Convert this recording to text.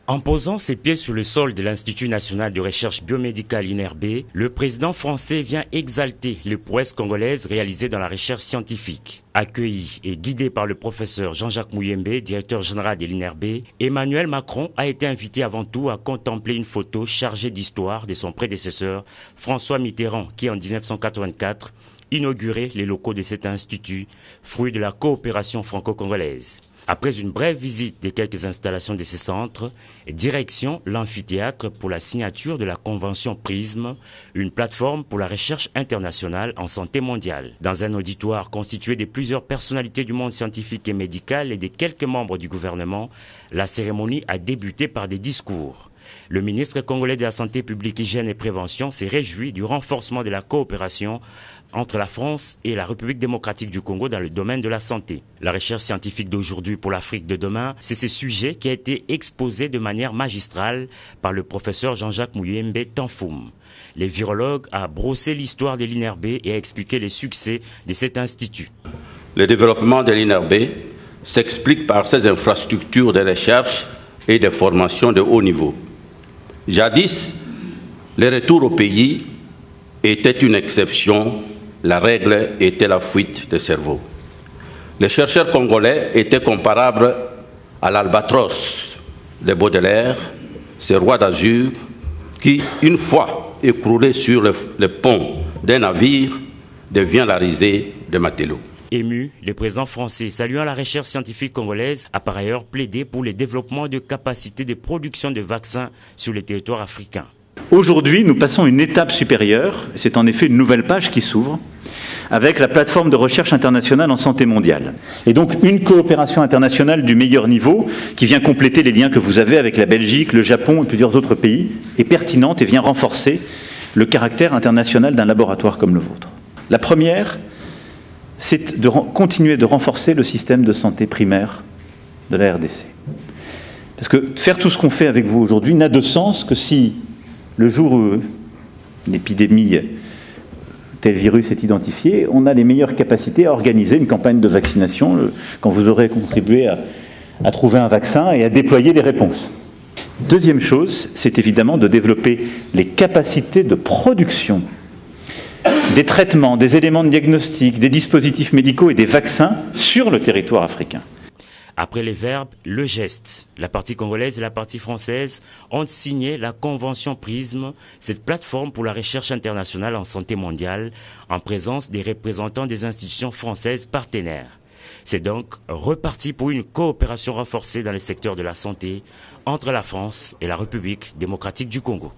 En posant ses pieds sur le sol de l'Institut national de recherche biomédicale INRB, le président français vient exalter les prouesses congolaises réalisées dans la recherche scientifique. Accueilli et guidé par le professeur Jean-Jacques Muyembe, directeur général de l'INRB, Emmanuel Macron a été invité avant tout à contempler une photo chargée d'histoire de son prédécesseur François Mitterrand, qui en 1984 inaugurait les locaux de cet institut, fruit de la coopération franco-congolaise. Après une brève visite de quelques installations de ces centres, direction l'amphithéâtre pour la signature de la convention PRISM, une plateforme pour la recherche internationale en santé mondiale. Dans un auditoire constitué de plusieurs personnalités du monde scientifique et médical et de quelques membres du gouvernement, la cérémonie a débuté par des discours. Le ministre congolais de la Santé publique, Hygiène et Prévention s'est réjoui du renforcement de la coopération entre la France et la République démocratique du Congo dans le domaine de la santé. La recherche scientifique d'aujourd'hui pour l'Afrique de demain, c'est ce sujet qui a été exposé de manière magistrale par le professeur Jean-Jacques Muyembe Tanfoum. Le virologue a brossé l'histoire de l'INRB et a expliqué les succès de cet institut. Le développement de l'INRB s'explique par ses infrastructures de recherche et de formation de haut niveau. Jadis, le retour au pays était une exception, la règle était la fuite de cerveau. Les chercheurs congolais étaient comparables à l'albatros de Baudelaire, ce roi d'azur qui, une fois écroulé sur le pont d'un navire, devient la risée de Matelot. Ému, le président français, saluant la recherche scientifique congolaise, a par ailleurs plaidé pour le développement de capacités de production de vaccins sur le territoire africain. Aujourd'hui, nous passons une étape supérieure, c'est en effet une nouvelle page qui s'ouvre, avec la plateforme de recherche internationale en santé mondiale. Et donc une coopération internationale du meilleur niveau, qui vient compléter les liens que vous avez avec la Belgique, le Japon et plusieurs autres pays, est pertinente et vient renforcer le caractère international d'un laboratoire comme le vôtre. La première, c'est de continuer de renforcer le système de santé primaire de la RDC. Parce que faire tout ce qu'on fait avec vous aujourd'hui n'a de sens que si, le jour où une épidémie, tel virus est identifié, on a les meilleures capacités à organiser une campagne de vaccination quand vous aurez contribué à trouver un vaccin et à déployer des réponses. Deuxième chose, c'est évidemment de développer les capacités de production des traitements, des éléments de diagnostic, des dispositifs médicaux et des vaccins sur le territoire africain. Après les verbes, le geste. La partie congolaise et la partie française ont signé la convention PRISM, cette plateforme pour la recherche internationale en santé mondiale, en présence des représentants des institutions françaises partenaires. C'est donc reparti pour une coopération renforcée dans le secteur de la santé entre la France et la République démocratique du Congo.